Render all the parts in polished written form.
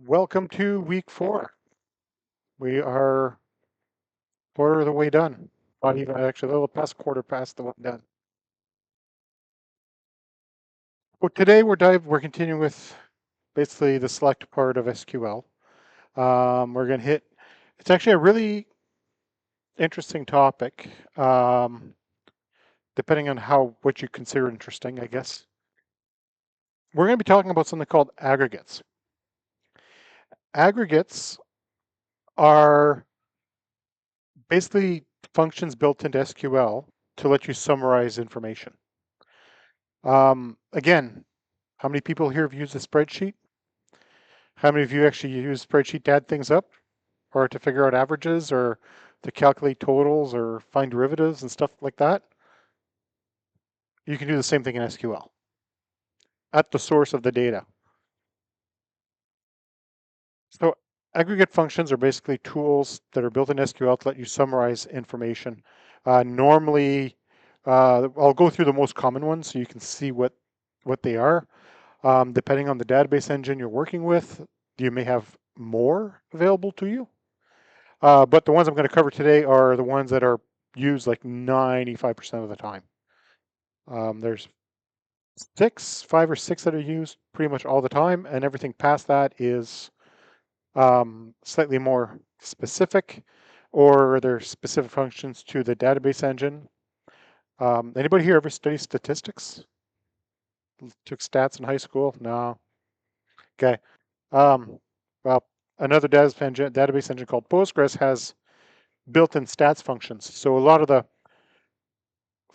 Welcome to week 4. We are quarter of the way done. Not even actually a little past quarter past the one done. Well, today we're continuing with basically the select part of SQL. We're going to hit. It's actually a really interesting topic, depending on what you consider interesting, I guess. We're going to be talking about something called aggregates. Aggregates are basically functions built into SQL to let you summarize information. Again, how many people here have used a spreadsheet? How many of you actually use spreadsheet to add things up or to figure out averages or to calculate totals or find derivatives and stuff like that? You can do the same thing in SQL at the source of the data. So aggregate functions are basically tools that are built in SQL to let you summarize information. Normally, I'll go through the most common ones so you can see what they are. Depending on the database engine you're working with, you may have more available to you. But the ones I'm going to cover today are the ones that are used like 95% of the time. There's 5 or 6 that are used pretty much all the time, and everything past that is slightly more specific, or they're specific functions to the database engine. Anybody here ever study statistics? Took stats in high school? No. Okay. Well, another database engine called Postgres has built-in stats functions. So a lot of the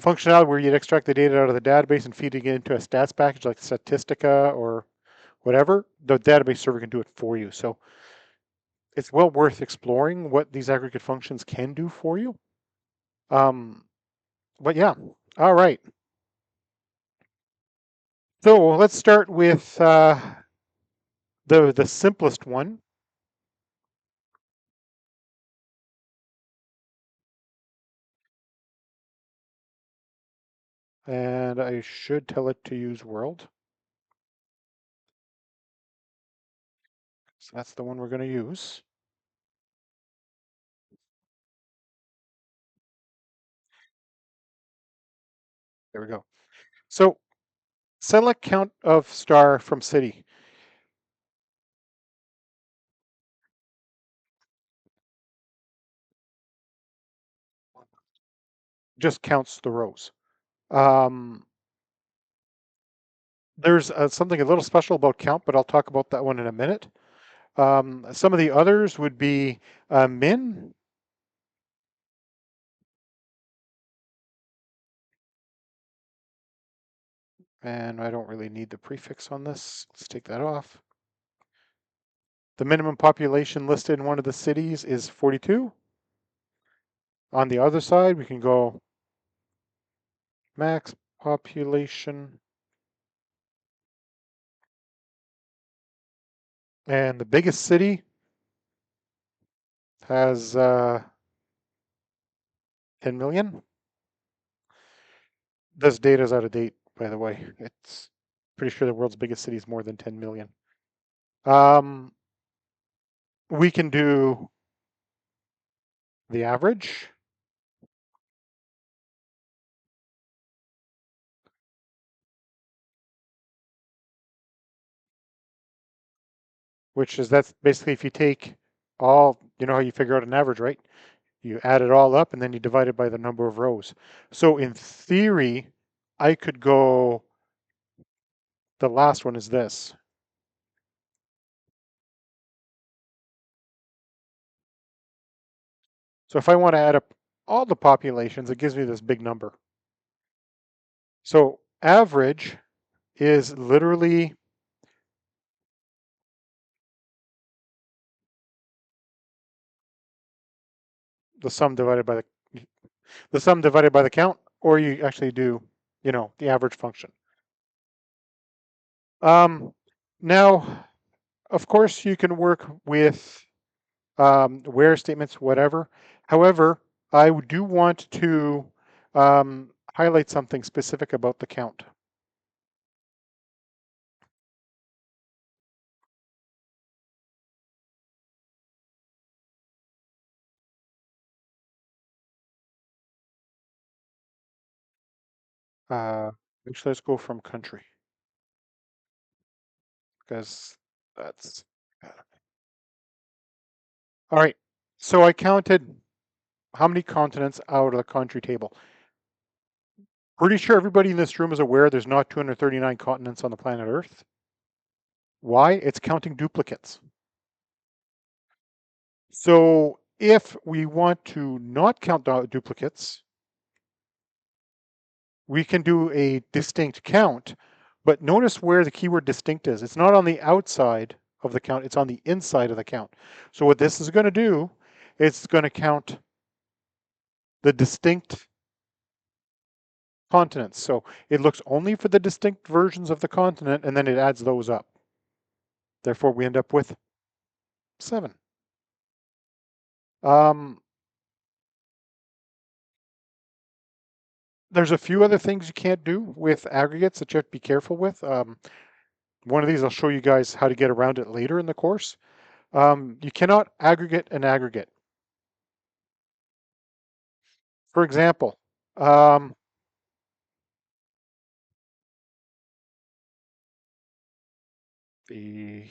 functionality where you'd extract the data out of the database and feed it into a stats package like Statistica or whatever, the database server can do it for you. So it's well worth exploring what these aggregate functions can do for you. But yeah, all right. So let's start with the simplest one. And I should tell it to use world. So that's the one we're going to use. There we go. So select count of star from city. Just counts the rows. Um, there's something a little special about count, but I'll talk about that one in a minute. Some of the others would be min. And I don't really need the prefix on this. Let's take that off. The minimum population listed in one of the cities is 42. On the other side, we can go max population. And the biggest city has 10 million. This data is out of date, by the way. It's pretty sure the world's biggest city is more than 10 million. We can do the average. Which is that's basically if you take all, you know how you figure out an average, right? You add it all up and then you divide it by the number of rows. So in theory, I could go, the last one is this. So if I want to add up all the populations, it gives me this big number. So average is literally the sum divided by the count, or you actually do, the average function. Now, of course, you can work with where statements, whatever. However, I do want to highlight something specific about the count. Actually, let's go from country because that's all right. So I counted how many continents out of the country table. Pretty sure everybody in this room is aware there's not 239 continents on the planet Earth. Why? It's counting duplicates. So if we want to not count duplicates, we can do a distinct count, but notice where the keyword distinct is. It's not on the outside of the count, it's on the inside of the count. So what this is going to do, it's going to count the distinct continents. So it looks only for the distinct versions of the continent and then it adds those up. Therefore, we end up with 7. Um, there's a few other things you can't do with aggregates that you have to be careful with. One of these I'll show you guys how to get around it later in the course. You cannot aggregate an aggregate. For example, um, the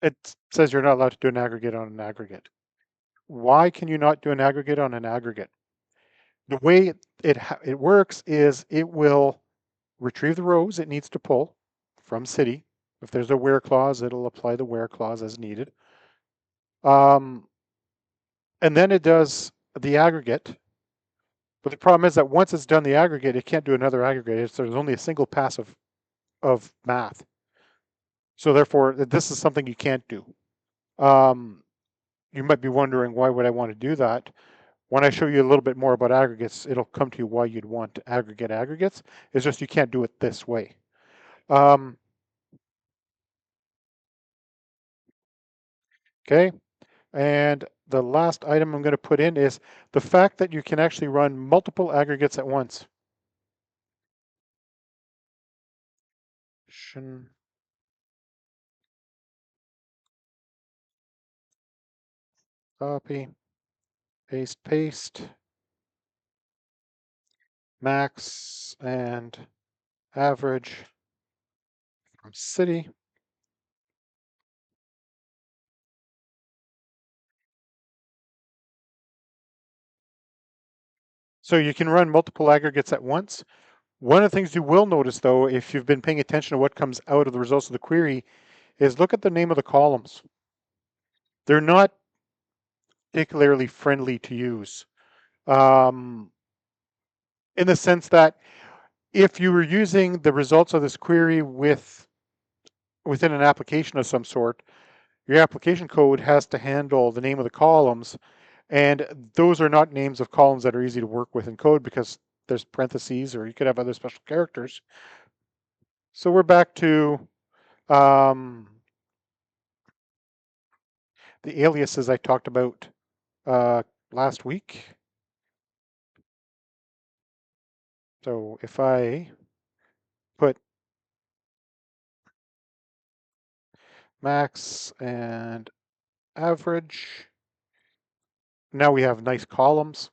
it says you're not allowed to do an aggregate on an aggregate. Why can you not do an aggregate on an aggregate? The way it works is it will retrieve the rows it needs to pull from city. If there's a where clause, it'll apply the where clause as needed. And then it does the aggregate. But the problem is that once it's done the aggregate, it can't do another aggregate. There's only a single pass of math. So therefore, this is something you can't do. Um, you might be wondering, why would I want to do that? When I show you a little bit more about aggregates, it'll come to you why you'd want to aggregate aggregates. It's just you can't do it this way. Um, okay, and the last item I'm going to put in is the fact that you can actually run multiple aggregates at once. Copy, paste, max and average from city. So you can run multiple aggregates at once. One of the things you will notice, though, if you've been paying attention to what comes out of the results of the query, is look at the name of the columns. They're not particularly friendly to use, um, in the sense that if you were using the results of this query within an application of some sort, your application code has to handle the name of the columns, and those are not names of columns that are easy to work with in code because there's parentheses or you could have other special characters. So we're back to um, the aliases I talked about last week. So if I put max and average, now we have nice columns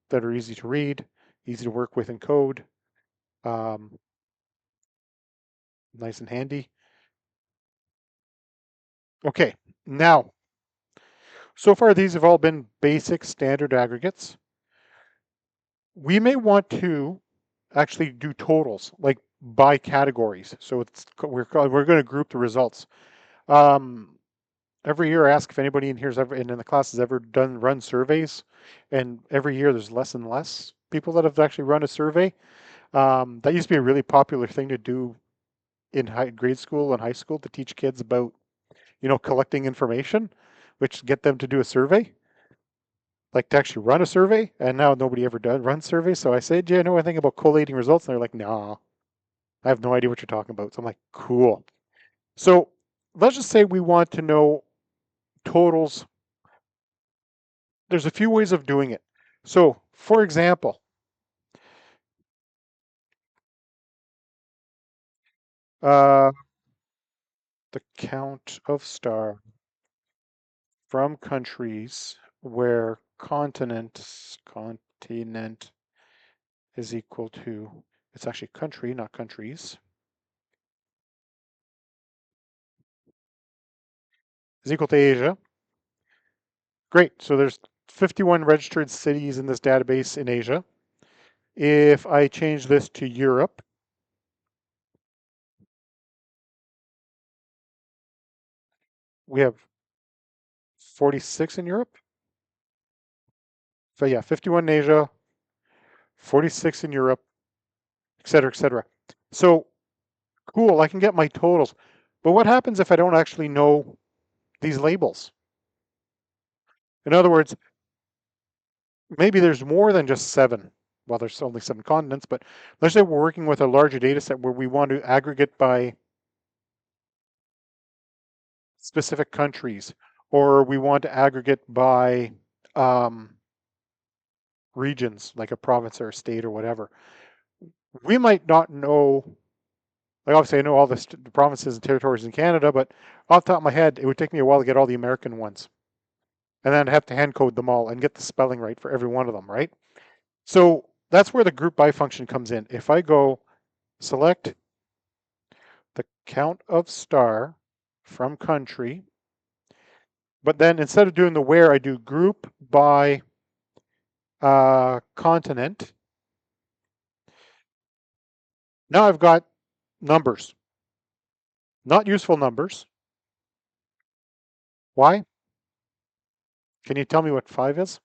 that are easy to read, easy to work with in code, um, nice and handy. Okay, now, so far these have all been basic standard aggregates. We may want to actually do totals, like by categories. So we're going to group the results. Um, every year I ask if anybody in here's ever in the class has ever run surveys, and every year there's less and less people that have actually run a survey. That used to be a really popular thing to do in grade school and high school, to teach kids about, collecting information, which get them to do a survey, like to actually run a survey. And now nobody ever does run surveys. So I say, do you know anything about collating results? And they're like, nah, I have no idea what you're talking about. So I'm like, cool. So let's just say we want to know totals. There's a few ways of doing it. So for example, uh, the count of stars from countries where continent is equal to, it's actually country, not countries, is equal to Asia. Great. So there's 51 registered cities in this database in Asia. If I change this to Europe, we have 46 in Europe. So yeah, 51 in Asia, 46 in Europe, et cetera, et cetera. So cool, I can get my totals. But what happens if I don't actually know these labels? In other words, maybe there's more than just seven. Well, there's only seven continents, but let's say we're working with a larger data set where we want to aggregate by specific countries, or we want to aggregate by um, regions, like a province or a state or whatever. We might not know, like obviously I know all the provinces and territories in Canada, but off the top of my head, it would take me a while to get all the American ones. And then I'd have to hand code them all and get the spelling right for every one of them, right? So that's where the group by function comes in. If I go select the count of star from country, but then instead of doing the where, I do group by continent. Now I've got numbers, not useful numbers. Why? Can you tell me what 5 is?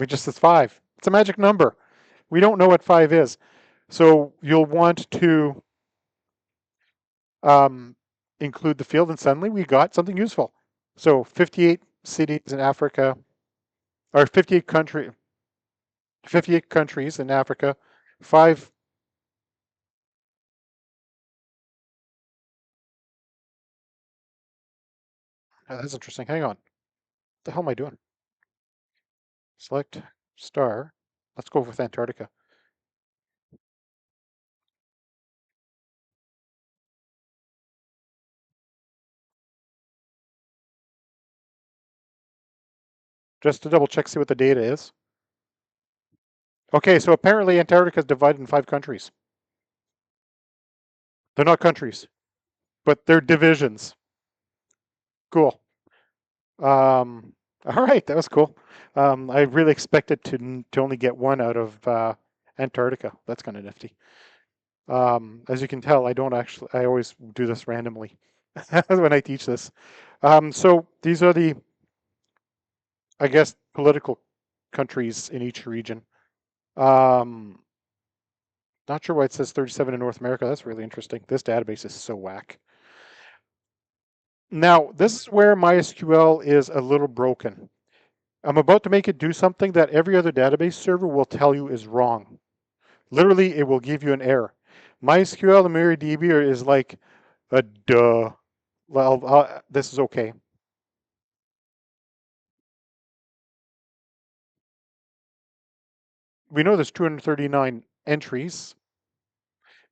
It just says 5. It's a magic number. We don't know what 5 is. So you'll want to um, include the field, and suddenly we got something useful. So 58 cities in Africa, or 58 countries in Africa, 5. That's interesting. Hang on. What the hell am I doing? Select star. Let's go with Antarctica. Just to double check, see what the data is. Okay, so apparently Antarctica is divided in 5 countries. They're not countries, but they're divisions. Cool. All right, that was cool. I really expected to only get one out of Antarctica. That's kind of nifty. As you can tell, I don't actually. I always do this randomly when I teach this. So these are the, I guess, political countries in each region. Um, Not sure why it says 37 in North America. That's really interesting. This database is so whack. Now, this is where MySQL is a little broken. I'm about to make it do something that every other database server will tell you is wrong. Literally, it will give you an error. MySQL and MariaDB is like a duh. Well, this is okay. We know there's 239 entries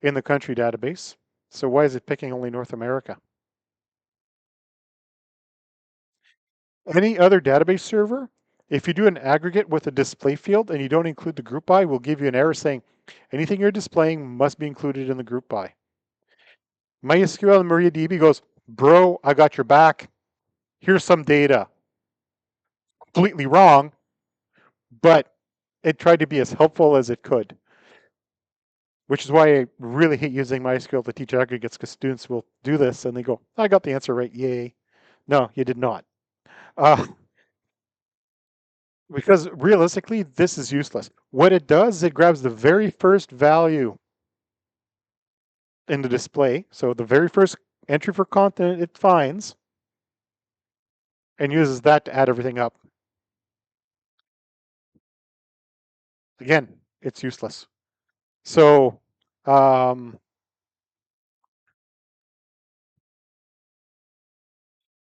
in the country database. So why is it picking only North America? Any other database server, if you do an aggregate with a display field and you don't include the group by, will give you an error saying anything you're displaying must be included in the group by. MySQL and MariaDB goes, bro, I got your back. Here's some data. Completely wrong, but it tried to be as helpful as it could, which is why I really hate using MySQL to teach aggregates, because students will do this and they go, I got the answer right, yay. No, you did not. Uh, because realistically, this is useless. What it does is it grabs the very first value in the display, so the very first entry for continent it finds, and uses that to add everything up. Again, it's useless. So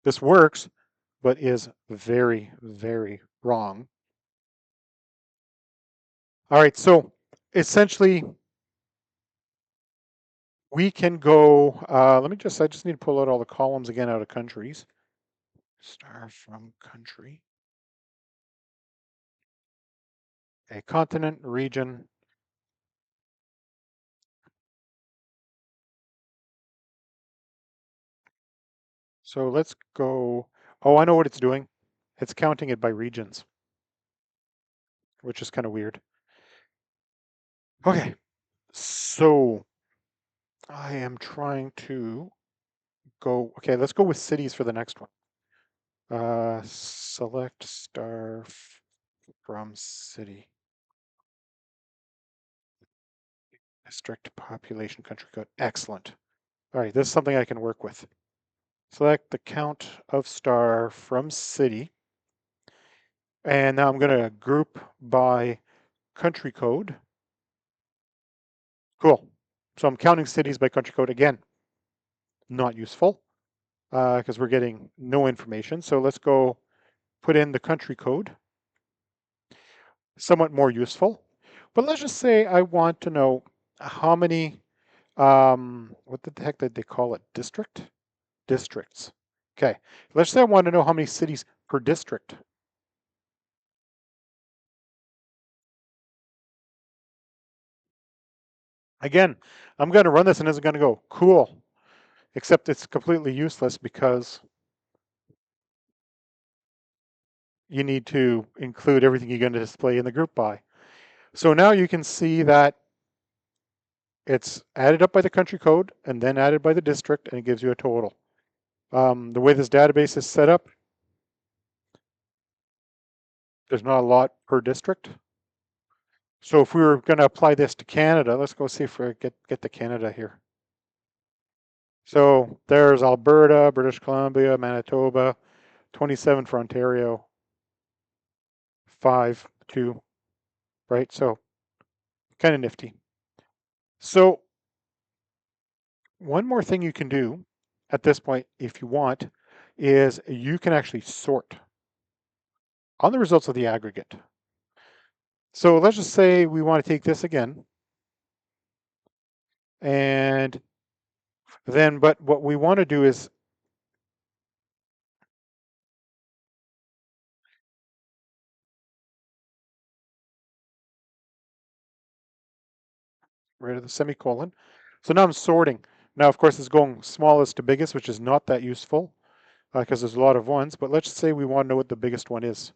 this works, but is very, very wrong. All right, so essentially we can go, I just need to pull out all the columns again out of countries. Star from country. A continent, region. So let's go, oh, I know what it's doing. It's counting it by regions, which is kind of weird. Okay, so I am trying to go, okay, let's go with cities for the next one. Select star from city, district, population, country code. Excellent. All right, this is something I can work with. Select the count of star from city. And now I'm going to group by country code. Cool. So I'm counting cities by country code again. Not useful because we're getting no information. So let's go put in the country code. Somewhat more useful. But let's just say I want to know how many, what the heck did they call it? District? Districts. Okay. Let's say I want to know how many cities per district. Again, I'm going to run this and it's going to go, cool. Except it's completely useless because you need to include everything you're going to display in the group by. So now you can see that it's added up by the country code and then added by the district, and it gives you a total. The way this database is set up, there's not a lot per district. So if we were going to apply this to Canada, let's go see if we get to Canada here. So there's Alberta, British Columbia, Manitoba, 27 for Ontario, 5, 2, right? So kind of nifty. So one more thing you can do at this point, if you want, is you can actually sort on the results of the aggregate. So let's just say we want to take this again, and then, but what we want to do is, rid of the semicolon. So now I'm sorting. Now, of course, it's going smallest to biggest, which is not that useful because there's a lot of ones, but let's say we want to know what the biggest one is.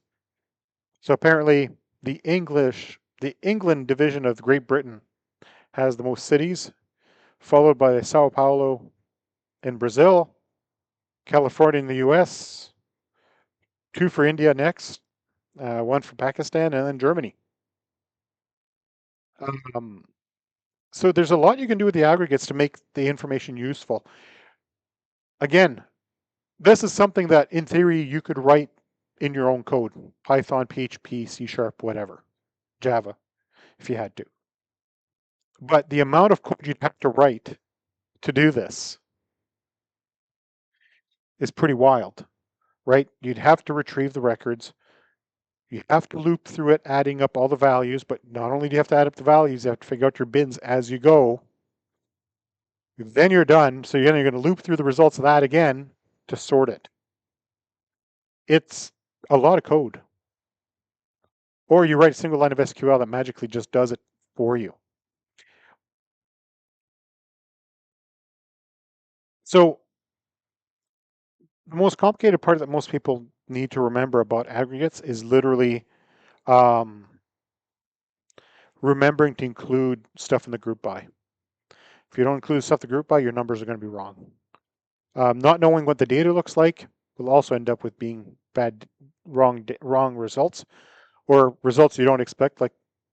So apparently the England division of Great Britain has the most cities, followed by Sao Paulo in Brazil, California in the US, 2 for India next, 1 for Pakistan, and then Germany. Um, so there's a lot you can do with the aggregates to make the information useful. Again, this is something that in theory you could write in your own code, Python, PHP, C#, whatever, Java, if you had to. But the amount of code you'd have to write to do this is pretty wild, right? You'd have to retrieve the records. You have to loop through it, adding up all the values, but not only do you have to add up the values, you have to figure out your bins as you go. Then you're done. So you're going to loop through the results of that again to sort it. It's a lot of code. Or you write a single line of SQL that magically just does it for you. So the most complicated part that most people need to remember about aggregates is literally um, remembering to include stuff in the group by. If you don't include stuff in the group by, your numbers are going to be wrong. Not knowing what the data looks like will also end up with being wrong results, or results you don't expect, like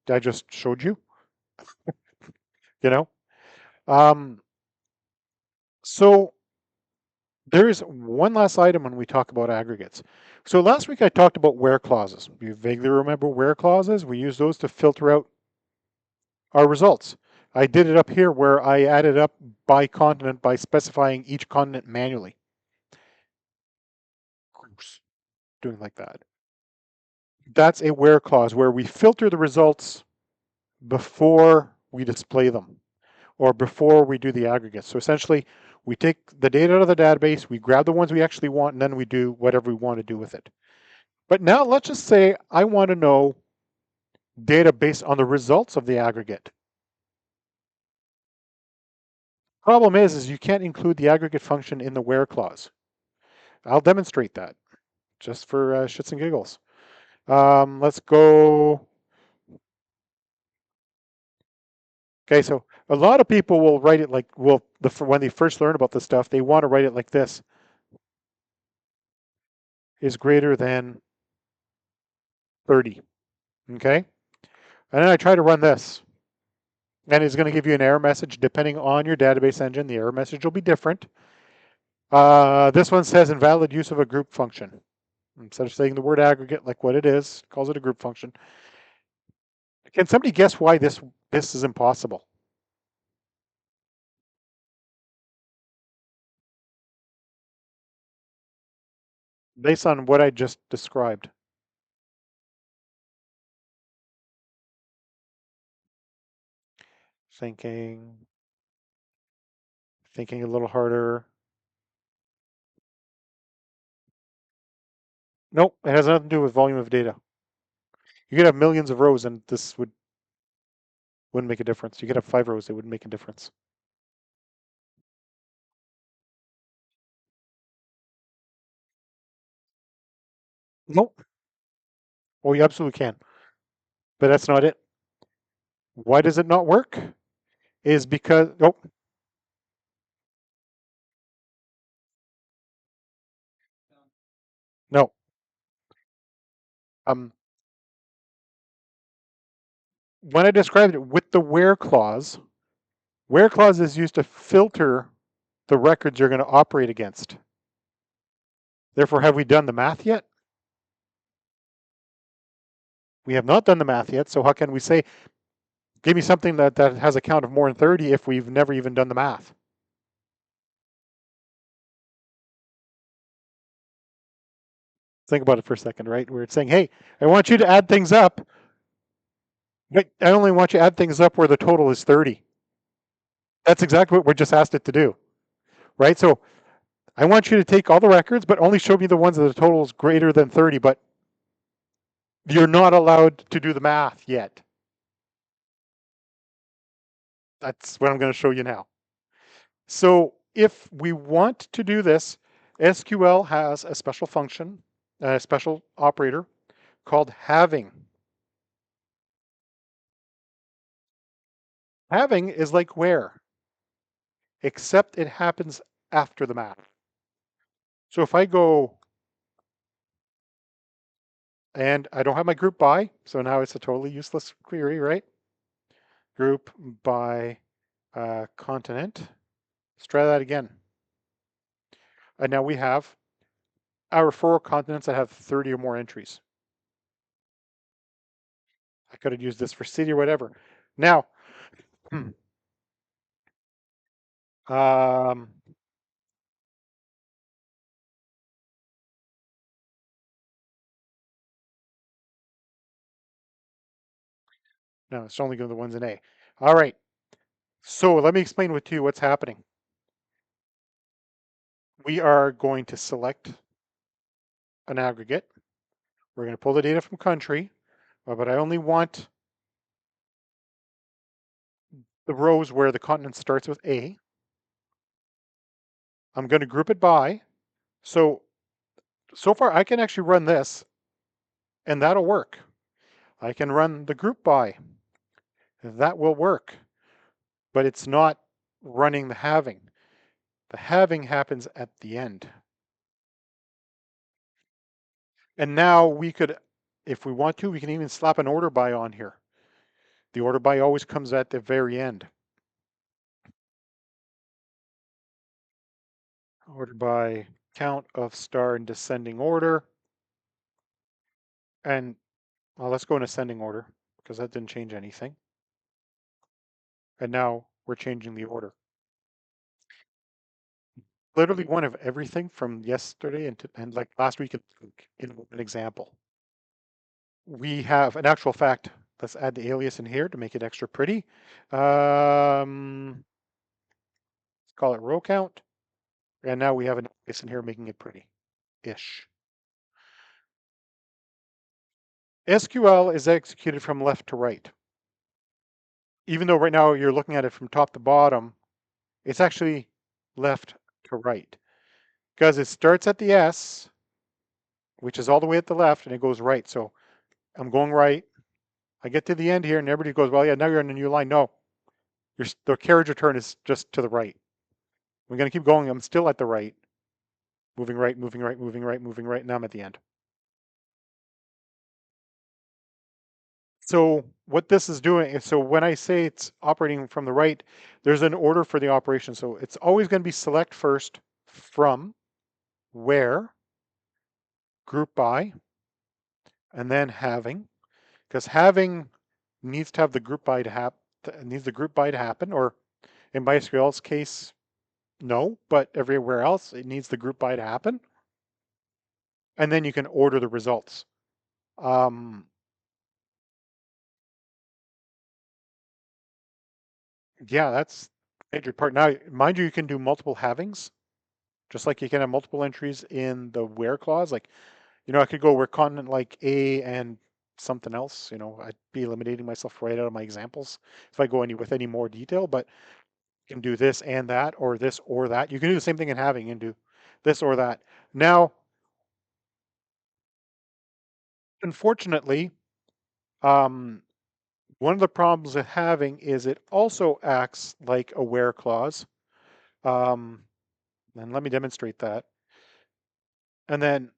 I just showed you. You know, um, so there's one last item when we talk about aggregates. So last week I talked about where clauses. You vaguely remember where clauses? We use those to filter out our results. I did it up here where I added up by continent by specifying each continent manually. Gross. Doing like that. That's a where clause where we filter the results before we display them. or before we do the aggregate. So essentially, we take the data out of the database, we grab the ones we actually want, and then we do whatever we want to do with it. But now let's just say I want to know data based on the results of the aggregate. Problem is you can't include the aggregate function in the where clause. I'll demonstrate that just for shits and giggles. Let's go. Okay, so a lot of people will write it like, when they first learn about this stuff, they want to write it like this: is greater than 30. Okay, and then I try to run this, and it's going to give you an error message. Depending on your database engine, the error message will be different. This one says invalid use of a group function. Instead of saying the word aggregate like what it is, calls it a group function. Can somebody guess why this is impossible? Based on what I just described. Thinking a little harder. Nope, it has nothing to do with volume of data. You could have millions of rows and this wouldn't make a difference. You could have 5 rows, it wouldn't make a difference. Nope. Well, you absolutely can, but that's not it. Why does it not work? Is because, nope, no. Um, when I described it with the where clause is used to filter the records you're going to operate against. Therefore, have we done the math yet? We have not done the math yet, so how can we say, give me something that has a count of more than 30 if we've never even done the math? Think about it for a second, right? We're saying, hey, I want you to add things up, but I only want you to add things up where the total is 30. That's exactly what we just asked it to do, right? So I want you to take all the records, but only show me the ones that the total is greater than 30, but you're not allowed to do the math yet. That's what I'm going to show you now. So if we want to do this, SQL has a special function, a special operator called having. Having is like where, except it happens after the math. So if I go, and I don't have my group by, so now it's a totally useless query, right? Group by continent. Let's try that again. And now we have our 4 continents that have 30 or more entries. I could have used this for city or whatever. Now, um, no, it's only going to the ones in A. All right. So let me explain to you what's happening. We are going to select an aggregate. We're going to pull the data from country, but I only want the rows where the continent starts with A. I'm going to group it by. So far I can actually run this and that'll work. I can run the group by. That will work, but it's not running the halving. The halving happens at the end. And now we could, if we want to, we can even slap an order by on here. The order by always comes at the very end. Order by count of star in descending order. And well, let's go in ascending order because that didn't change anything. And now we're changing the order. Literally one of everything from yesterday and like last week in an example. We have an actual fact. Let's add the alias in here to make it extra pretty. call it row count, and now we have an place in here making it pretty-ish. SQL is executed from left to right. Even though right now you're looking at it from top to bottom, it's actually left to right because it starts at the S, which is all the way at the left, and it goes right. So I'm going right. I get to the end here, and everybody goes, well, yeah, now you're on a new line. No, the carriage return is just to the right. We're going to keep going. I'm still at the right, moving right, moving right, moving right, moving right. Now I'm at the end. So what this is doing is, so when I say it's operating from the right, there's an order for the operation. So it's always going to be select first, from, where, group by, and then having, because having needs to have the group by to happen, or in MySQL's case, no, but everywhere else it needs the group by to happen, and then you can order the results. Yeah, that's a major part. Now, mind you, you can do multiple havings, just like you can have multiple entries in the where clause. Like, I could go where content like A and something else. I'd be eliminating myself right out of my examples if I go with any more detail, but you can do this and that, or this or that. You can do the same thing in having and do this or that. Now, unfortunately, um, one of the problems with having is it also acts like a where clause. Um, and let me demonstrate that. And then,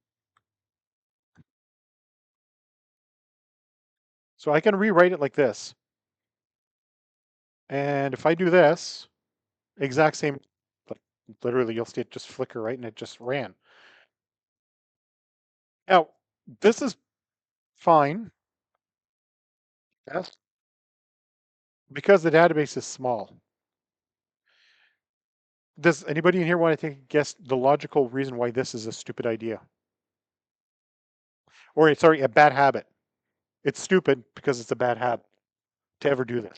so I can rewrite it like this. And if I do this, exact same, like literally you'll see it just flicker, right? And it just ran. Now, this is fine. Yes. Because the database is small. Does anybody in here want to take a guess the logical reason why this is a stupid idea? Or sorry, a bad habit. It's stupid because it's a bad habit to ever do this.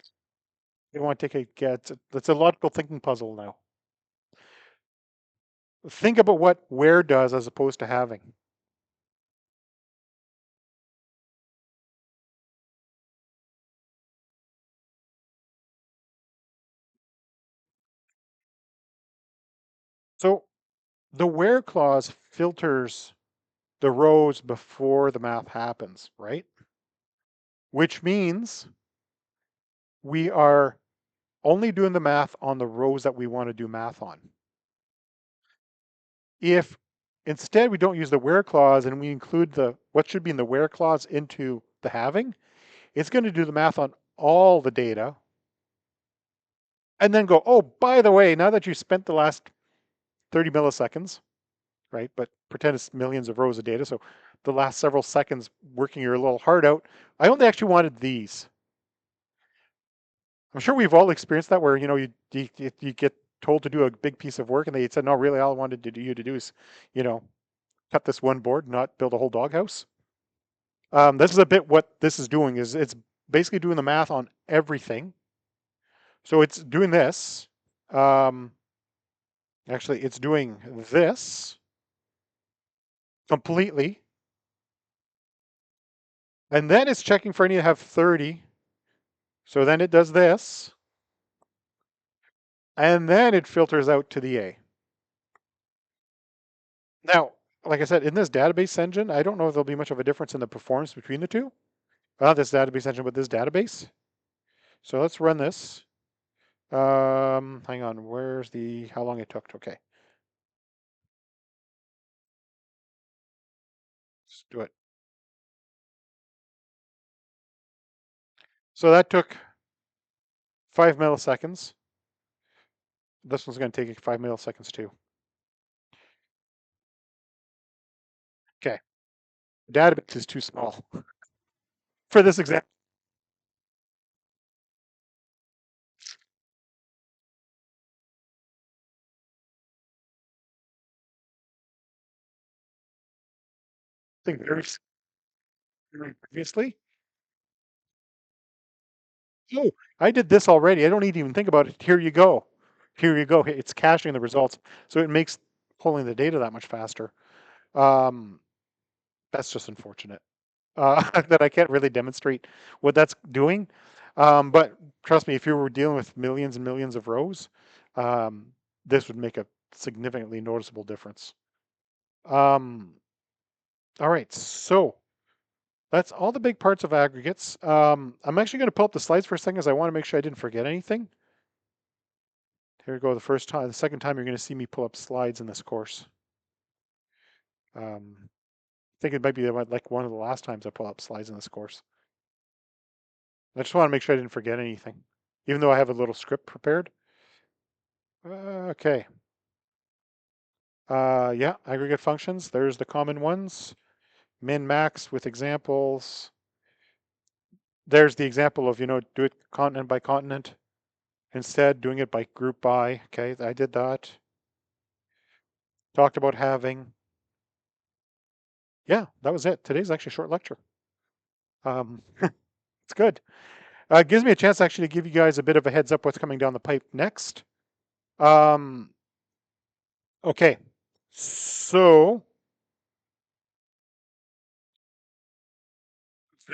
You want to take a guess? It's a logical thinking puzzle now. Think about what where does as opposed to having. So the where clause filters the rows before the math happens, right? Which means we are only doing the math on the rows that we want to do math on. If instead we don't use the where clause and we include what should be in the where clause into the having, it's going to do the math on all the data and then go, oh, by the way, now that you spent the last 30 milliseconds, right? But pretend it's millions of rows of data. So the last several seconds working your little heart out, I only actually wanted these. I'm sure we've all experienced that where, you get told to do a big piece of work and they said, no, really all I wanted you to do is, you know, cut this one board, not build a whole doghouse. This is a bit what this is doing is it's basically doing the math on everything. So it's doing this. Um, Actually, it's doing this completely. And then it's checking for any that have 30. So then it does this. And then it filters out to the A. Now, like I said, in this database engine, I don't know if there'll be much of a difference in the performance between the two. Not this database engine, but this database. So let's run this. Hang on, where's how long it took? Okay, let's do it. So that took 5 milliseconds. This one's going to take 5 milliseconds too. Okay, the database is too small for this example. I think very previously. Oh, I did this already. I don't need to even think about it. Here you go. here you go. It's caching the results, so it makes pulling the data that much faster. Um, that's just unfortunate that I can't really demonstrate what that's doing. But trust me, if you were dealing with millions and millions of rows, um, this would make a significantly noticeable difference. Um, all right, so that's all the big parts of aggregates. I'm actually going to pull up the slides for a second because I want to make sure I didn't forget anything. Here we go. The second time you're going to see me pull up slides in this course. I think it might be like one of the last times I pull up slides in this course. I just want to make sure I didn't forget anything, even though I have a little script prepared. Okay. Yeah, aggregate functions. There's the common ones. Min, max with examples. There's the example of, do it continent by continent. Instead, doing it by group by. Okay, I did that. Talked about having. Yeah, that was it. Today's actually a short lecture. It's good. It gives me a chance actually to give you guys a bit of a heads up what's coming down the pipe next. Um, okay, so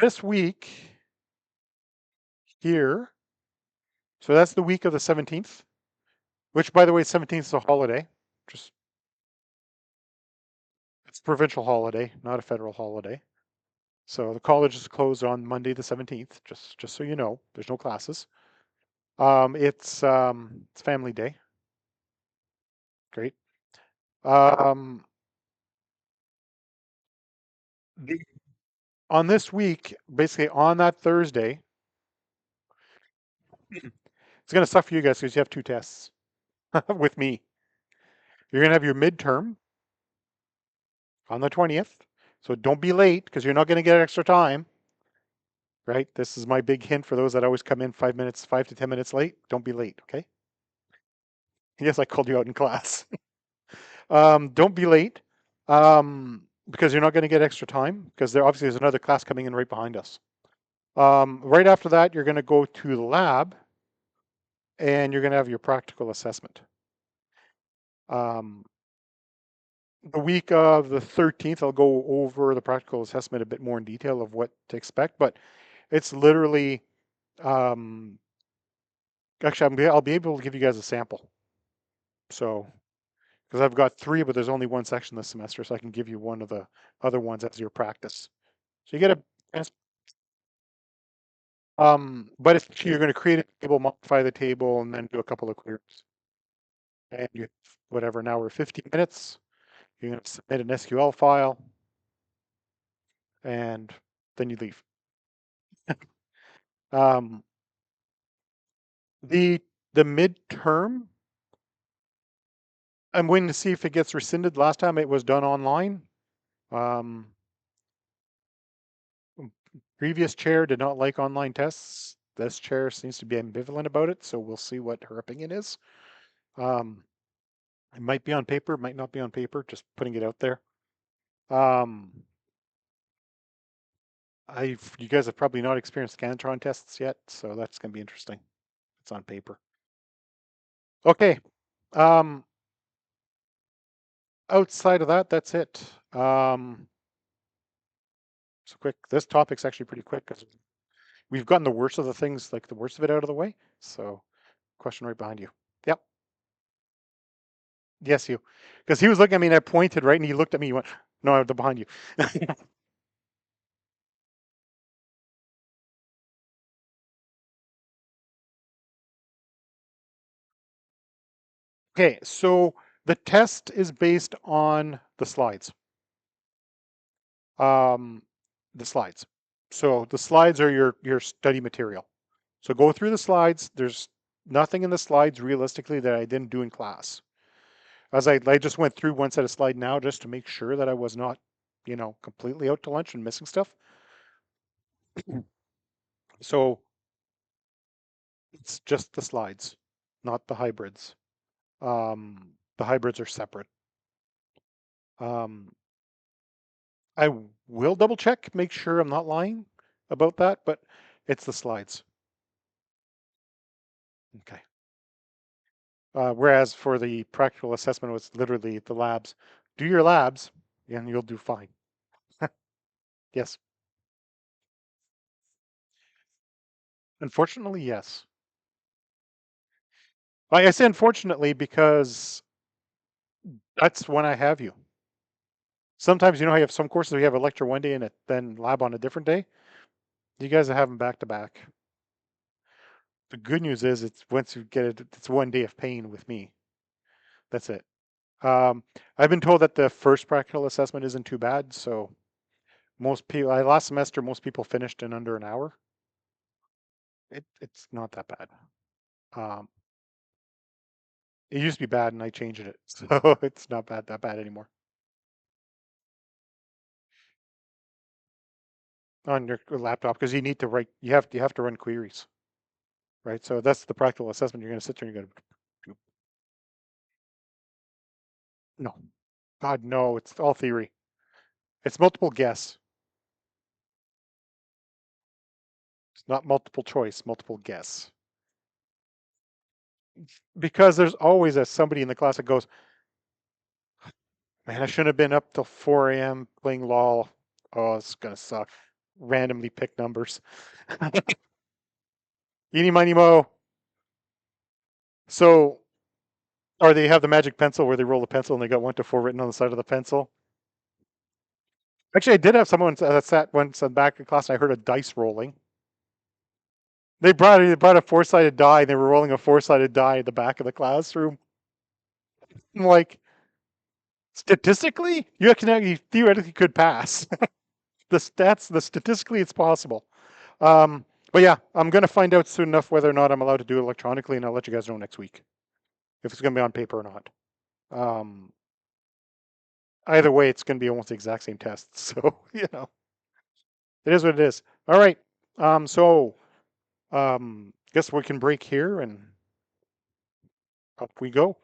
this week here, so that's the week of the 17th, which by the way, 17th is a holiday. Just it's a provincial holiday, not a federal holiday. So the college is closed on Monday the 17th, just so you know. There's no classes. It's family day. Great. Um, the, on this week, basically on that Thursday, it's going to suck for you guys because you have two tests with me. You're going to have your midterm on the 20th. So don't be late because you're not going to get extra time, right? This is my big hint for those that always come in 5 minutes, 5 to 10 minutes late. Don't be late, okay? Yes, I called you out in class. Don't be late because you're not going to get extra time because there obviously is another class coming in right behind us. Right after that, you're going to go to the lab and you're going to have your practical assessment. Um, the week of the 13th, I'll go over the practical assessment a bit more in detail of what to expect, but it's literally, um, actually, I'll be able to give you guys a sample. So, because I've got three, but there's only one section this semester, so I can give you one of the other ones as your practice. So you get a, but if you're going to create a table, modify the table, and then do a couple of queries, and you whatever. Now we're 15 minutes. You're going to submit an SQL file, and then you leave. Um, the the midterm, I'm waiting to see if it gets rescinded. Last time it was done online. Um, previous chair did not like online tests. This chair seems to be ambivalent about it, so we'll see what her opinion is. Um, it might be on paper, might not be on paper. Just putting it out there. Um, you guys have probably not experienced Scantron tests yet, so that's going to be interesting. It's on paper. Okay. Um, outside of that, that's it. So quick. This topic's actually pretty quick because we've gotten the worst of the things, like the worst of it out of the way. So, question right behind you. Yep. Yes, you. Because he was looking at me and I pointed right, and he looked at me. He went, "No, they're behind you." Okay, so the test is based on the slides. Um, the slides. So the slides are your study material. So go through the slides. There's nothing in the slides realistically that I didn't do in class. As I just went through one set of slide now just to make sure that I was not, completely out to lunch and missing stuff. So it's just the slides, not the hybrids. The hybrids are separate. Um, I will double check, make sure I'm not lying about that, but it's the slides. Okay. Whereas for the practical assessment, it was literally the labs. Do your labs, and you'll do fine. Yes. Unfortunately, yes. I say unfortunately because that's when I have you. Sometimes you know how you have some courses where you have a lecture one day and then lab on a different day. You guys have them back to back. The good news is it's once you get it, it's one day of pain with me. That's it. Um, I've been told that the first practical assessment isn't too bad. So most people, last semester, most people finished in under an hour. It's not that bad. Um, it used to be bad and I changed it. So it's not that bad anymore on your laptop because you need to write, you have to run queries, right? So that's the practical assessment. You're going to sit there and you're going to, no, God, no, it's all theory. It's multiple guess. It's not multiple choice, multiple guess. Because there's always somebody in the class that goes, man, I shouldn't have been up till 4 a.m. playing LOL. Oh, it's gonna suck. Randomly pick numbers. Eeny, miny, mo. So, or they have the magic pencil where they roll the pencil and they got 1 to 4 written on the side of the pencil. Actually, I did have someone that sat once in the back of class and I heard a dice rolling. They brought a 4-sided die and they were rolling a 4-sided die at the back of the classroom. I'm like, statistically, you theoretically could pass. The statistically it's possible. Um, but yeah, I'm gonna find out soon enough whether or not I'm allowed to do it electronically, and I'll let you guys know next week if it's gonna be on paper or not. Um, Either way, it's gonna be almost the exact same test, so it is what it is. All right. Guess we can break here and up we go.